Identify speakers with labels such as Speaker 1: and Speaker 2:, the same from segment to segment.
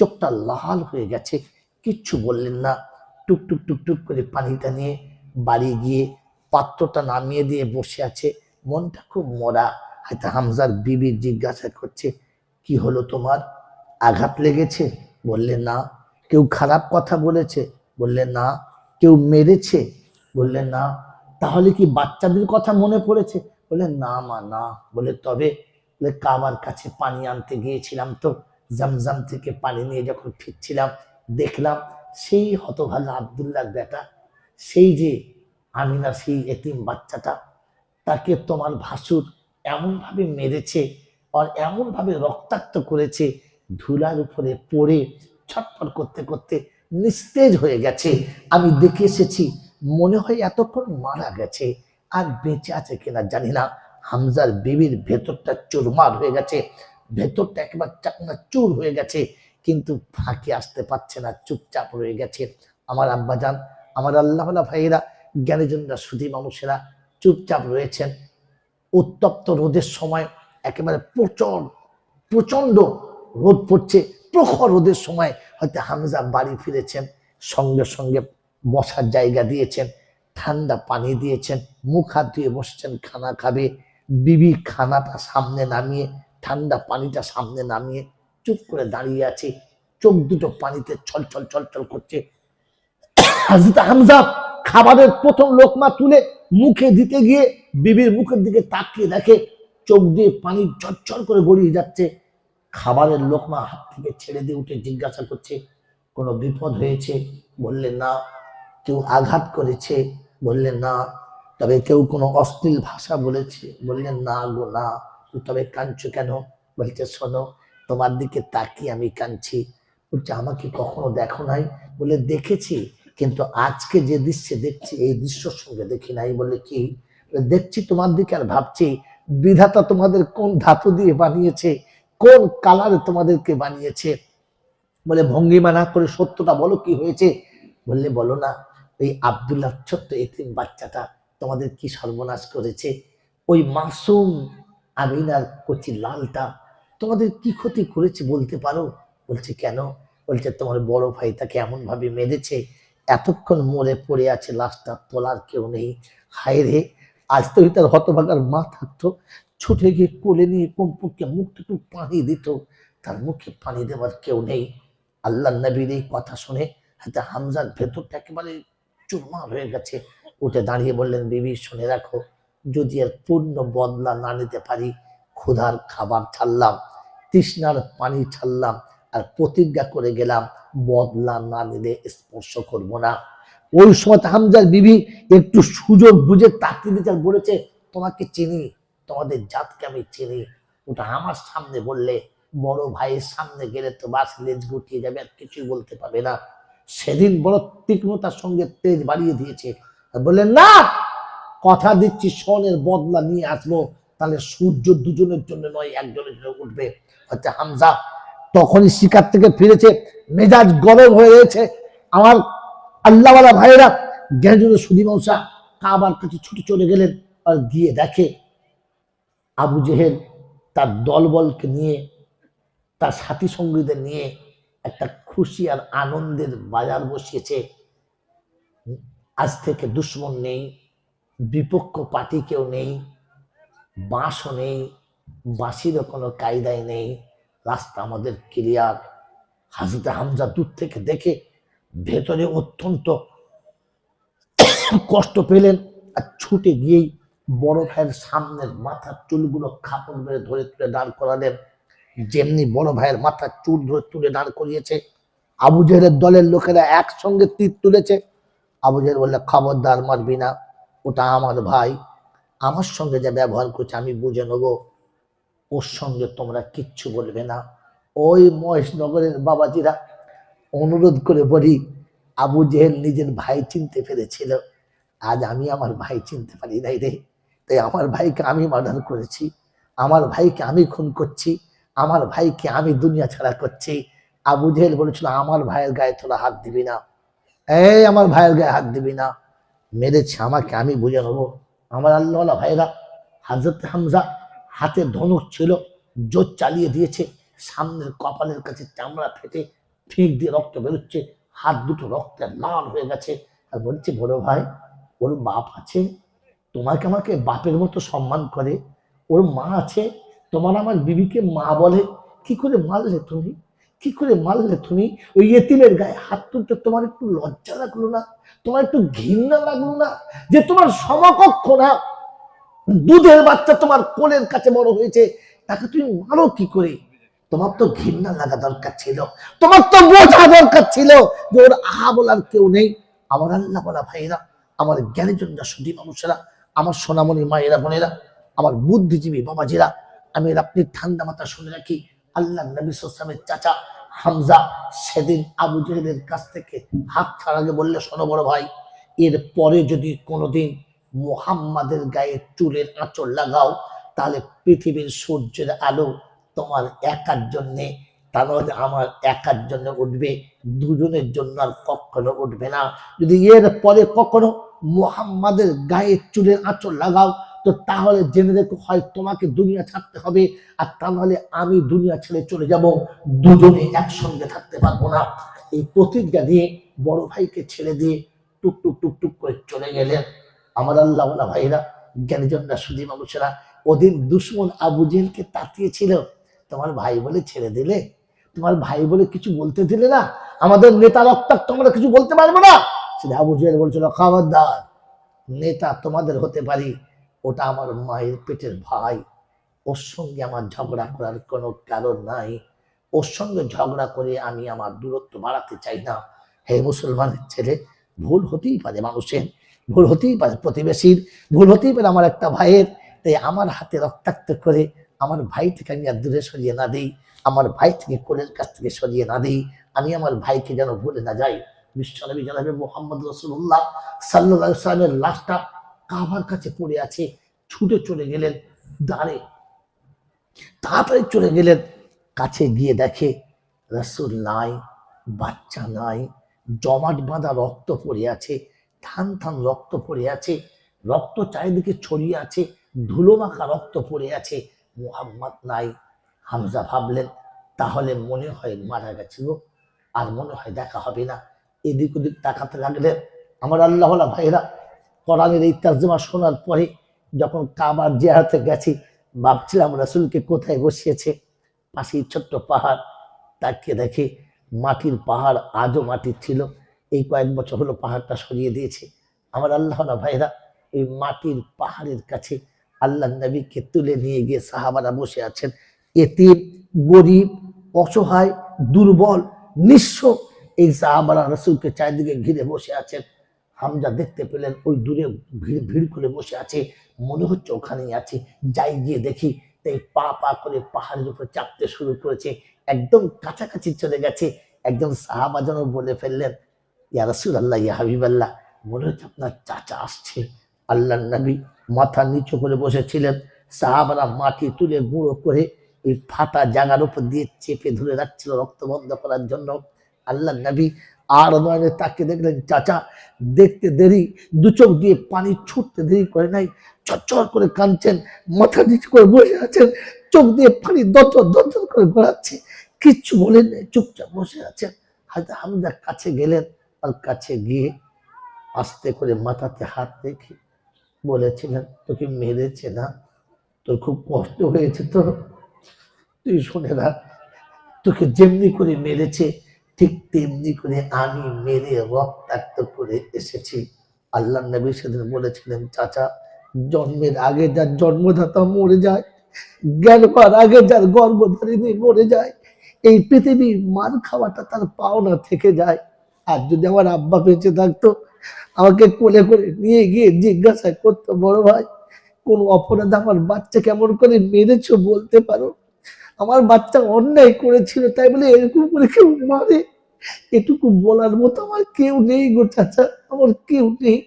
Speaker 1: চোখটা লাল হয়ে গেছে, কিচ্ছু বললেন না। টুকটুক টুকটুক করে পানিটা নিয়ে বাড়ি গিয়ে পাত্রটা নামিয়ে দিয়ে বসে আছে, মনটা খুব মরা। হয়তো হামজার বিবি জিজ্ঞাসা করছে, কি হলো তোমার, আঘাত লেগেছে? বললে না। কেউ খারাপ কথা বলেছে? বললে না। কেউ মেরেছে? বললে না। তাহলে কি বাচ্চাদের কথা মনে পড়েছে? বলে না মা না। বলে তবে? বলে কাবার কাছে পানি আনতে গিয়েছিলাম তো, জামজাম থেকে পানি নিয়ে যখন ফিরছিলাম দেখলাম সেই হতভাগা আব্দুল্লাহর বেটা, সেই যে আমিনা, সেই এতিম বাচ্চাটা, তাকে তোমার ভাসুর এমন ভাবে মেরেছে আর এমন ভাবে রক্তাক্ত করেছে, ধুলার উপরে পড়ে ছটফট করতে করতে নিস্তেজ হয়ে গেছে। আমি দেখে এসেছি, মনে হয় এতক্ষণ মারা গেছে, আর বেঁচে আছে কিনা জানি না। হামজার বিবির ভেতরটা চুরমার হয়ে গেছে, ভেতরটা একেবারে চাকনা চুর হয়ে গেছে, কিন্তু ফাঁকে আসতে পারছে না, চুপচাপ রয়ে গেছে। আমার আব্বাজান, আমার আল্লাহওয়ালা ভাইয়েরা, জ্ঞানীজনরা, সুধী মানুষেরা চুপচাপ রয়েছেন। উত্তপ্ত রোদের সময় একেবারে প্রচন্ড রোদ পড়ছে, প্রখর রোদের সময় হয়তো হামজা বাড়ি ফিরেছেন, সঙ্গে সঙ্গে বসার জায়গা দিয়েছেন, ঠান্ডা পানি দিয়েছেন, মুখ হাত ধুয়ে বসছেন, খানা খাবে। বিবি খানাটা সামনে নামিয়ে, ঠান্ডা পানিটা সামনে নামিয়ে চুপ করে দাঁড়িয়ে আছে, চোখ দুটো পানিতে ছলছল ছলছল করছে। হযরত হামজা খাবারের প্রথম লোকমা তুলে মুখে দিতে গিয়ে বিবির মুখের দিকে তাকিয়ে দেখে চোখ দিয়ে পানি ঝরঝর করে গড়িয়ে যাচ্ছে। খাবারের লোকমা হাত থেকে ছেড়ে দিয়ে উঠে জিজ্ঞাসা করছে, কোনো বিপদ হয়েছে? বললেন না। কেউ আঘাত করেছে? বললেন না। তবে কেউ কোনো অশ্লীল ভাষা বলেছে? বললেন না গো না। তবে কাঁদছো কেন? বলছে শোনো, তোমার দিকে তাকিয়ে আমি কাঁদছি। বলছে আমাকে কখনো দেখো নাই? বলে দেখেছি, কিন্তু আজকে যে দৃশ্যে দেখছি এই দৃশ্যের সঙ্গে দেখি নাই। বলে কি? দেখছি তোমার দিকে আর ভাবছি বিধাতা তোমাদের কোন ধাতু দিয়ে বানিয়েছে, কোন কালারে তোমাদেরকে বানিয়েছে। বলে ভঙ্গিমা না করে সত্যটা বলো, কি হয়েছে? বললে বলো না, ওই আব্দুল্লাহ ছোট্ট এতিম বাচ্চাটা তোমাদের কি সর্বনাশ করেছে, ওই মাসুম আমিনার কচি লালটা তোমাদের কি ক্ষতি করেছে বলতে পারো? বলছে কেন? বলছে তোমার বড় ভাই তাকে এমন ভাবে মেরেছে, এতক্ষণ মরে পড়ে আছে, লাশটা তোলার কেউ নেই। হায় রে, আজ তো তার হতভাগার মা থাকতো, ছুটে গিয়ে কোলে নিয়ে কমপক্ষে মুখটা একটু পানি দিত, তার মুখে পানি দেওয়ার কেউ নেই। আল্লাহ নবীর এই কথা শুনে হাতে হামজার ভেতরটা একেবারে চুরমার হয়ে গেছে। উঠে দাঁড়িয়ে বললেন, বিবি শুনে রাখো, যদি এর পূর্ণ বদলা না নিতে পারি, ক্ষুধার খাবার ছাড়লাম, তৃষ্ণার পানি ছাড়লাম, আর প্রতিজ্ঞা করে গেলাম বদলা না নিলে স্পর্শ করব না। ওই সময় হামজার বিবি একটু সুযোগ বুঝে তাকিয়ে দিতে বলেছে, তোমাকে চিনি, তোমাদের জাতকে আমি চিনি। ওটা আমার সামনে বললে, বড় ভাইয়ের সামনে গেলে তো বাস লেজ গুটিয়ে যাবে, আর কিছুই বলতে পারবে না। সেদিন বড় তীক্ষ্ণতার সঙ্গে তেজ বাড়িয়ে দিয়েছে, বললেন না, কথা দিচ্ছি সোনের বদলা নিয়ে আসবো, তাহলে সূর্য দুজনের জন্য নয়, একজনের জন্য উঠবে। হচ্ছে হামজা তখনই শিকার থেকে ফিরেছে, মেজাজ গরম হয়ে রয়েছে। আমার আল্লাহওয়ালা ভাইয়েরা, জ্ঞানীজন সুধী মৌসা কাবার কাছে ছুটে চলে গেলেন, আর গিয়ে দেখে আবু জেহেল তার দলবলকে নিয়ে, তার সাথী সঙ্গীদের নিয়ে একটা খুশি আর আনন্দের বাজার বসিয়েছে। আজ থেকে দুশ্মন নেই, বিপক্ষ পার্টি কেউ নেই, বাঁশও নেই, বাঁশিরও কোনো কায়দায় নেই, রাস্তা আমাদের ক্লিয়ার। হযরত হামজা দূর থেকে দেখে ভেতরে অত্যন্ত কষ্ট পেলেন, আর ছুটে গিয়েই বড় ভাইয়ের সামনের মাথার চুলগুলো খাপড় মেরে ধরে তুলে দাঁড় করালেন। যেমনি বড় ভাইয়ের মাথার চুল ধরে তুলে দাঁড় করিয়েছে, আবু জেহেলের দলের লোকেরা একসঙ্গে তীর তুলেছে। আবু জেহেল বললে, খবরদার মারবি না, ওটা আমার ভাই, আমার সঙ্গে যা ব্যবহার করছে আমি বুঝে নেবো, ওর সঙ্গে তোমরা কিচ্ছু বলবে না। ওই মহেশনগরের বাবাজিরা অনুরোধ করে বলি, আবু জেহেল নিজের ভাই চিনতে পেরেছিল, আজ আমি আমার ভাই চিনতে পারি নাই রে, তাই আমার ভাইকে আমি মার্ডার করেছি, আমার ভাইকে আমি খুন করছি, আমার ভাইকে আমি দুনিয়া ছাড়া করছি। আবু জেহেল বলেছিল, আমার ভাইয়ের গায়ে তোরা হাত দিবি না, এই আমার ভাইয়ের গায়ে হাত দিবি না, মেরেছে আমাকে, আমি বুঝে নেবো। আমার আল্লাহওয়ালা ভাইরা, হযরত হামজা হাতে ধনুক ছিল, জোর চালিয়ে দিয়েছে, সামনের কপালের কাছে চামড়া ফেটে ঠিক দিয়ে রক্ত বেরোচ্ছে, হাত দুটো রক্তে লাল হয়ে গেছে। আর বলছে, বড় ভাই, ওর বাপ আছে, তোমাকে আমাকে বাপের মতো সম্মান করে, ওর মা আছে, তোমার আমার বিবিকে মা বলে, কি করে মারলে তুমি, কি করে মারলে তুমি? ওই এতিমের গায়ে হাত তুলতে তোমার একটু লজ্জা লাগলো না? তোমার একটু ঘৃণা লাগলো না? যে তোমার সমকক্ষ না, দুধের বাচ্চা তোমার কোলের কাছে বড় হয়েছে, তাকে তুমি মারো কি করে? তোমার তো ঘৃণা লাগা দরকার ছিল, তোমার তো বোঝা দরকার ছিল যে ওর আহা বলার কেউ নেই। আমার আল্লাহ বলা ভাইরা, আমার জ্ঞানী জনরা, সুধী মানুষেরা, আমার সোনামণি মায়েরা, বোনেরা, আমার বুদ্ধিজীবী বাবাজিরা, আমি আপনি ঠান্ডা মাথা শুনে রাখি, আল্লাহ নবী সাল্লাল্লাহু আলাইহি ওয়াসাল্লামের চাচা হামজা সেদিন আবু জেহেলের কাছ থেকে হাত ছাড়ার আগে বললে, শোনো বড় ভাই, এর পরে যদি কোনোদিন মুহাম্মাদের গায়ে চুলের আঁচড় লাগাও, তাহলে পৃথিবীর সূর্যের আলো তোমার একার জন্যে, তাহলে আমার একার জন্য উঠবে, দুজনের জন্য আর কখনো উঠবে না। যদি এর পরে কখনো মুহাম্মাদের গায়ে চুলের আঁচড় লাগাও, তো তাহলে জেনে রেখো, হয় তোমাকে দুনিয়া ছাড়তে হবে, আর তা নাহলে আমি দুনিয়া ছেড়ে চলে যাব, দুজনে একসঙ্গে থাকতে পারবো না। এই প্রতিজ্ঞা দিয়ে বড় ভাইকে ছেড়ে দিয়ে টুক টুক টুক টুক করে চলে গেলেন। আমার আল্লাহ ভাইরা, জ্ঞানীজনরা, সুধী মানুষেরা, ওদিন দুশ্মন আবু জেহেলকে তাতিয়েছিল, তোমার ভাই বলে ছেড়ে দিলে, তোমার ভাই বলে কিছু বলতে দিলে না, আমাদের নেতা রক্তাক্ত, তোমরা কিছু বলতে পারবো না। সেটা আবু জেহেল বলছিল, খবরদার, নেতা তোমাদের হতে পারি, ওটা আমার মায়ের পেটের ভাই, ওর সঙ্গে আমার ঝগড়া করার কোনো কারণ নাই, ওর সঙ্গে ঝগড়া করে আমি আমার দূরত্ব বাড়াতে চাই না। হে মুসলমানের ছেলে, ভুল হতেই পারে মানুষের, ভুল হতেই পারে প্রতিবেশীর, ভুল হতেই পারে আমার একটা ভাইয়ের, তাই আমার হাতে রক্তাক্ত করে আমার ভাই থেকে আমি আর দূরে সরিয়ে না দিই, আমার ভাই থেকে কোলের কাছ থেকে সরিয়ে না দিই, আমি আমার ভাইকে যেন ভুলে না যাই। বিশ্বনবী জনাবে মুহাম্মদ রাসূলুল্লাহ সাল্লাল্লাহু আলাইহি ওয়াসাল্লামের লাশটা কাবার কাছে পড়ে আছে, ছুটে চলে গেলেন, দাঁড়ে তাড়াতাড়ি চলে গেলেন, কাছে গিয়ে দেখে রাসূল নাই, বাচ্চা নাই, জমাট বাঁধা রক্ত পড়ে আছে, থান থান রক্ত পড়ে আছে, রক্ত চারিদিকে ছড়িয়ে আছে, ধুলো মাখা রক্ত পড়ে আছে, মুহাম্মদ নাই। হামজা ভাবলেন, তাহলে মনে হয় মারা গেছে গো, আর মনে হয় দেখা হবে না। এদিক ওদিক তাকাতে লাগলেন। আমার আল্লাহ ভাইরা, কোরআনের এই তর্জমা শোনার পরে যখন কাবার জিয়ারতে গেছি, ভাবছিলাম রাসূলকে কোথায় বসিয়েছে, পাশেই ছোট্ট পাহাড়, তাকিয়ে দেখি মাটির পাহাড়, আজও মাটির ছিল, এই কয়েক বছর হলো পাহাড়টা সরিয়ে দিয়েছে। আমার আল্লাহ ভাইরা, এই মাটির পাহাড়ের কাছে আল্লাহ নবীকে তুলে নিয়ে গিয়ে সাহাবারা বসে আছেন, এতিম, গরিব, অসহায়, দুর্বল, নিঃস্ব, এই সাহাবারা রাসূলকে চারিদিকে ঘিরে বসে আছেন। হামজা দেখতে পেলেন ওই দূরে ভিড় ভিড় করে বসে আছে, মনে হচ্ছে ওখানেই আছে, যাই গিয়ে দেখি, তাই পা পা করে পাহাড়ের উপর চাপতে শুরু করেছে, একদম কাছাকাছি চলে গেছে। একজন সাহাবা যেন বলে ফেললেন, ইয়া রাসূলুল্লাহ, ইয়া হাবিবাল্লাহ, মনে হচ্ছে আপনার চাচা আসছে। আল্লাহর নবী মাথা নিচু করে বসেছিলেন, সাহাবারা মাটি তুলে গুঁড়ো করে এই ফাটা জায়গার উপর দিয়ে চেপে ধরে রাখছিল রক্ত বন্ধ করার জন্য। আল্লাহর নবী আর নয়নে তাকে দেখলেন, চাচা দেখতে দেরি, দু চোখ দিয়ে পানি ছুটতে দেরি করে নাই, চরচর করে কাঁদছেন, মাথা নিচু করে বসে আছেন, চোখ দিয়ে পানি দরদর দরদর করে গড়াচ্ছে, কিচ্ছু বলেন নাই, চুপচাপ বসে আছেন। হযরত হামজা কাছে গেলেন, আর কাছে গিয়ে আস্তে করে মাথাতে হাত রেখে বলেছিলেন, তোকে মেরেছে না, তোর খুব কষ্ট হয়েছে তো, তুই শুনে রাখ, তোকে যেমনি করে মেরেছে ঠিক তেমনি করে আমি মেরে রক্তাক্ত করে এসেছি। আল্লাহ নবী সেদিন বলেছিলেন, চাচা, জন্মের আগে যার জন্মদাতা মরে যায়, জ্ঞান পাওয়ার আগে যার গর্ভধারিণী মরে যায়, এই পৃথিবী মার খাওয়াটা তার পাওনা থেকে যায়। আর যদি আমার আব্বা বেঁচে থাকতো, আমাকে কোলে করে নিয়ে গিয়ে জিজ্ঞাসা করতো, বড় ভাই, কোন অপরাধ আমার বাচ্চা কেমন করে মেরেছো বলতে পারো? আমার বাচ্চা অন্যায় করেছিল তাই বলে এরকম করে কেউ মারে? এটুকু বলার মতো আমার কেউ নেই গো চাচা, আমার কেউ নেই।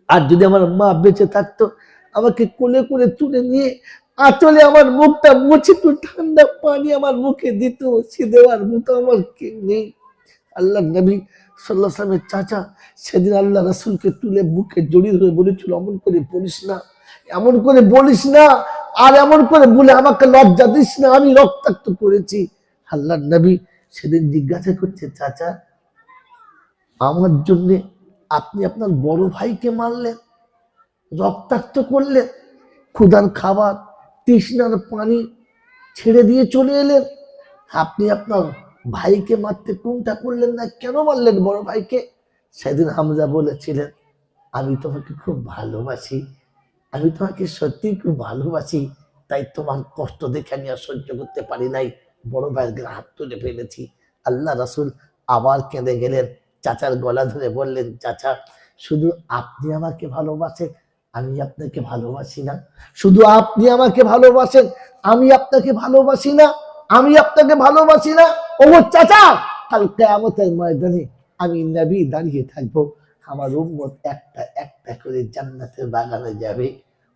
Speaker 1: আর যদি আমার মা বেঁচে থাকতো, আমাকে কোলে করে তুলে নিয়ে আঁচলে আমার মুখটা মুছে, একটু ঠান্ডা পানি আমার মুখে দিত, সে দেওয়ার মতো আমার কেউ নেই। আল্লাহ নবী সাল্লাল্লাহু আলাইহি ওয়াসাল্লামের চাচা সেদিন আল্লাহ রাসূলকে তুলে বুকে জড়িয়ে ধরে বলেছিল, এমন করে বলিস না, এমন করে বলিস না, আর এমন করে বলে আমাকে লজ্জা দিস না, আমি রক্তাক্ত করেছি। আল্লাহর নবী সেদিন জিজ্ঞাসা করছে, চাচা আমার জন্য আপনি আপনার বড় ভাইকে মারলেন, রক্তাক্ত করলেন, ক্ষুধার খাবার তৃষ্ণার পানি ছেড়ে দিয়ে চলে এলেন, আপনি আপনার ভাইকে মারতে কোনটা করলেন না, কেন মারলেন বড় ভাইকে? সেদিন হামজা বলেছিলেন, আমি তোমাকে খুব ভালোবাসি, আমি তোমাকে সত্যি খুব ভালোবাসি, তাই তোমার কষ্ট দেখে আমি আর সহ্য করতে পারি নাই, বড় ভাইয়ের গায়ে হাত তুলে ফেলেছি। আল্লাহ রাসূল আবার কেঁদে গেলেন, চাচার গলা ধরে বললেন, চাচা শুধু আপনি আমাকে ভালোবাসেন, আমি আপনাকে ভালোবাসি না, শুধু আপনি আমাকে ভালোবাসেন, আমি আপনাকে ভালোবাসি না, আমি আপনাকে ভালোবাসি না। ও চাচা, কাল কিয়ামতের ময়দানে আমি নবী দাঁড়িয়ে থাকবো, আমার উম্মত একটা একটা করে জান্নাতের বাগানে যাবে,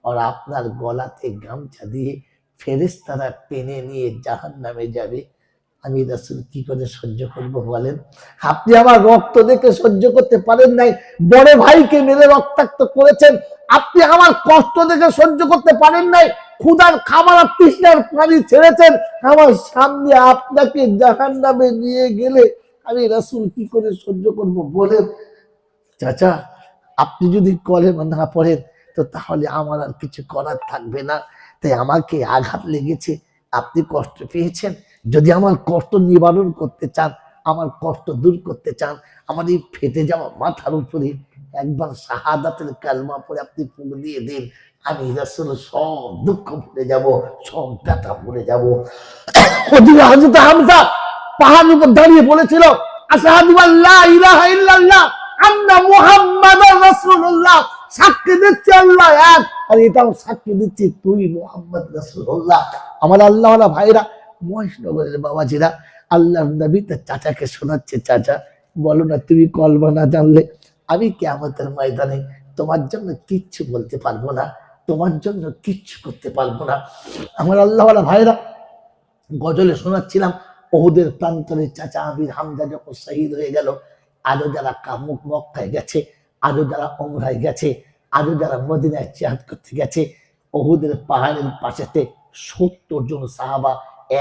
Speaker 1: আর আপনার গলাতে গামছা দিয়ে ফেরেশতারা টেনে নিয়ে জাহান্নামে যাবে। আমি রাসূল কি করে সহ্য করব বলেন? আপনি আমার রক্ত দেখে সহ্য করতে পারেন নাই, বড় ভাইকে মেরে রক্তাক্ত করেছেন, আপনি আমার কষ্ট দেখে সহ্য করতে পারেন নাই, ক্ষুধার খাবার আর তৃষ্ণার পানি ছেড়েছেন, আমার সামনে আপনাকে জাহান্নামে নিয়ে গেলে আমি রাসূল কি করে সহ্য করব বলেন? চাচা আপনি যদি কলেমা না পড়েন তো তাহলে আমার আর কিছু করার থাকবে না, তাই আমাকে আঘাত লেগেছে, আপনি কষ্ট পেয়েছেন, যদি আমার কষ্ট নিবারণ করতে চান, আমার কষ্ট দূর করতে চান, আমার এই ফেটে যাওয়া মাথার উপরে একবার শাহাদাতের কালমা পড়ে আপনি ফুঁক দিয়ে দিন, আমি রাসূল সব দুঃখ ভুলে যাব, সব ব্যথা ভুলে যাব। ওদিকে হযরত হামজা পাহাড়ের উপর দাঁড়িয়ে বলেছিল, আশহাদু আল্লা ইলাহা ইল্লাল্লাহ আন্না মুহাম্মাদুর রাসূলুল্লাহ, সাক্ষী দিচ্ছি আল্লাহ এক, আর এটাও সাক্ষী দিচ্ছি তুই মুহাম্মদ রাসূলুল্লাহ। আমার আল্লাহওয়ালা ভাইরা, মহেশনগরের বাবাজিরা, আল্লাহর নবী তার চাচাকে শোনাচ্ছে, চাচা বলো না তুমি কলমা না জানলে আমি কিয়ামতের ময়দানে তোমার জন্য কিচ্ছু বলতে পারবো না, তোমার জন্য কিচ্ছু করতে পারবো না। আমার আল্লাহওয়ালা ভাইরা, গজলে শোনাচ্ছিলাম, ওহুদের প্রান্তরে চাচা আমির হামজা যখন শহীদ হয়ে গেল, আজও যারা কামুক মক্কায় গেছে, আজও যারা ওমরায় গেছে, আজও যারা মদিনায় জিহাদ করতে গেছে, ওহুদের পাহাড়ের পাশেতে ৭০ জন সাহাবা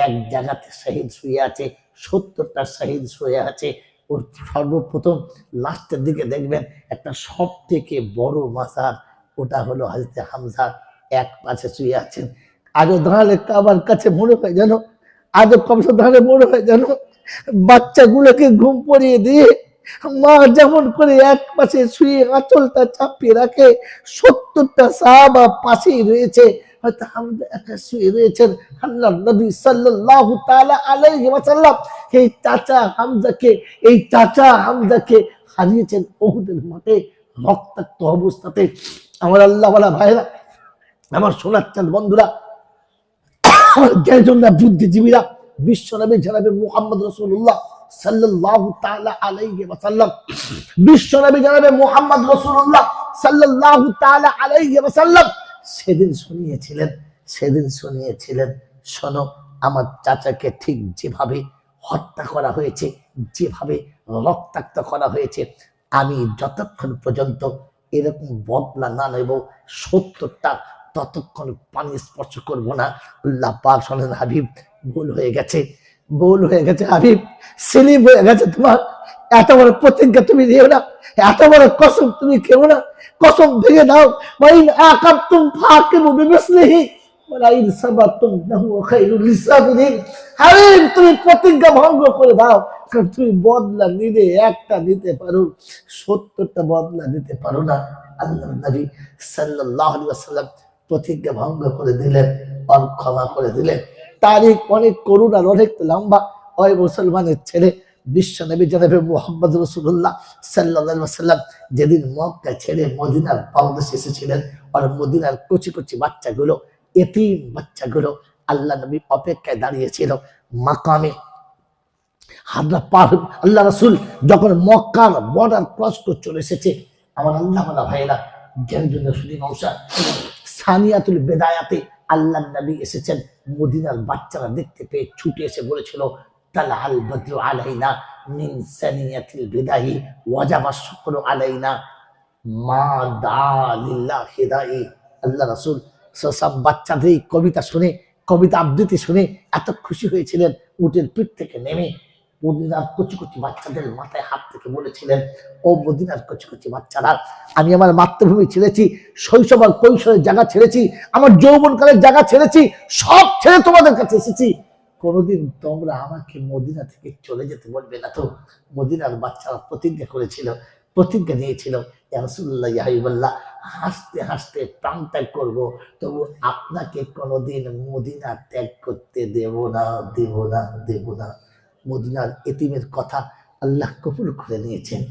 Speaker 1: এক জায়গাতে শহীদ শুয়ে আছে, ৭০টা শহীদ শুয়ে আছে। ওর সর্বপ্রথম লাস্টের দিকে দেখবেন একটা সব থেকে বড় মাজার, ওটা হলো হযরত হামজা, এক পাশে শুয়ে আছেন। আজও দাঁড়ালে কাবার কাছে মনে হয় যেন, আজও কবর দাঁড়ালে মনে হয় যেন বাচ্চাগুলোকে ঘুম পড়িয়ে দিয়ে মা যেমন করে এক পাশে শুয়ে আঁচলটা চাপিয়ে রাখে, ৭০টা সাহাবা পাশেই রয়েছে, হয়তো হামজা একা শুয়ে রয়েছেন। আল্লাহর নবী সাল্লাল্লাহু তাআলা আলাইহি ওয়াসাল্লাম এই চাচা হামজাকে হারিয়েছেন উহুদের মাঠে রক্তাক্ত অবস্থাতে। আমার আল্লাহওয়ালা ভাইরা, আমার সোনার চাঁদ বন্ধুরা, জ্ঞানীজনরা, বুদ্ধিজীবীরা, বিশ্বনবী জনাবে মুহাম্মদ রাসূলুল্লাহ সাল্লাল্লাহু তাআলা আলাইহি ওয়াসাল্লাম, বিশ্বনবী জনাবে মুহাম্মদ রাসূলুল্লাহ সাল্লাল্লাহু তাআলা আলাইহি ওয়াসাল্লাম সেদিন শুনিয়েছিলেন, শোনো আমার চাচাকে ঠিক যেভাবে হত্যা করা হয়েছে, যেভাবে রক্তাক্ত করা হয়েছে, আমি যতক্ষণ পর্যন্ত এরকম বদলা না নেব ৭০টা, ততক্ষণ পানি স্পর্শ করব না। আল্লাহ পাক শোনেন, হাবিব ভুল হয়ে গেছে হাবিব, স্লিপ হয়ে গেছে তোমার, এত বড় প্রতিজ্ঞা তুমি দিও না, এত বড় কসম তুমি খেও না, কসম ভেঙে দাও। ওয়াইন আকাবতুম ফাকিমু বিমিসলিহি ওয়ালাইন সাবারতুম লাহু খায়রুল লিসাবিরিন। হাবিব তুমি প্রতিজ্ঞা ভঙ্গ করে দাও, কারণ তুমি বদলা নিলে একটা নিতে পারো, ৭০টা বদলা নিতে পারো না। আল্লাহর নবী সাল্লাল্লাহু আলাইহি ওয়াসাল্লাম প্রতিজ্ঞা ভঙ্গ করে দিলেন, আর ক্ষমা করে দিলেন। তারিখ অনেক করুণ আর অনেক লম্বা। ওই মুসলমানের ছেলে বিশ্বনবী জনাবে মুহাম্মদ রাসূলুল্লাহ সাল্লাল্লাহু আলাইহি ওয়াসাল্লাম যেদিন মক্কা ছেড়ে মদিনার পাদদেশে এসেছিলেন, আর মদিনার কচি কচি বাচ্চাগুলো, এতিম বাচ্চাগুলো আল্লাহ নবী অপেক্ষায় দাঁড়িয়েছিল মাকামে হাজরা পার। আল্লাহ রাসূল যখন মক্কার বর্ডার ক্রস করে চলে এসেছে, আমার আল্লাহওয়ালা ভাইরা, জ্ঞানীজন্য শুনি নওশা সানিয়াতুল বেদায়াতে আল্লাহ নবী এসেছেন, মদিনার বাচ্চারা দেখতে পেয়ে ছুটে এসে বলেছিল, তালাল বদরু আলাইনা মিন সানিয়াতিল বিদাহি ওয়াজাবা শুকরু আলাইনা মা দা লিল্লাহি দাই। আল্লাহ রাসূল সব বাচ্চাদের কবিতা শুনে কবিতা আবৃত্তি শুনে এত খুশি হয়েছিলেন, উটের পিঠ থেকে নেমে মদিনার কচি কচি বাচ্চাদের মাথায় হাত থেকে বলেছিলেন, ও মদিনার কচি কচি বাচ্চারা, আমি আমার মাতৃভূমি ছেড়েছি, শৈশব আর কৈশোরের জায়গা ছেড়েছি, আমার যৌবনকালের জায়গা ছেড়েছি, সব ছেড়ে তোমাদের কাছে এসেছি। কোনোদিন তোমরা আমাকে মদিনা থেকে চলে যেতে বলবে না তো? মদিনার বাচ্চারা প্রতিজ্ঞা করেছিল, প্রতিজ্ঞা নিয়েছিল, ইয়া রাসূলুল্লাহ, ইয়া হাবিবাল্লাহ, হাসতে হাসতে প্রাণ ত্যাগ করবো, তবু আপনাকে কোনোদিন মদিনা ত্যাগ করতে দেব না, দেব না, দেব না। মদিনার এতিমের কথা আল্লাহ কবুল করে নিয়েছেন।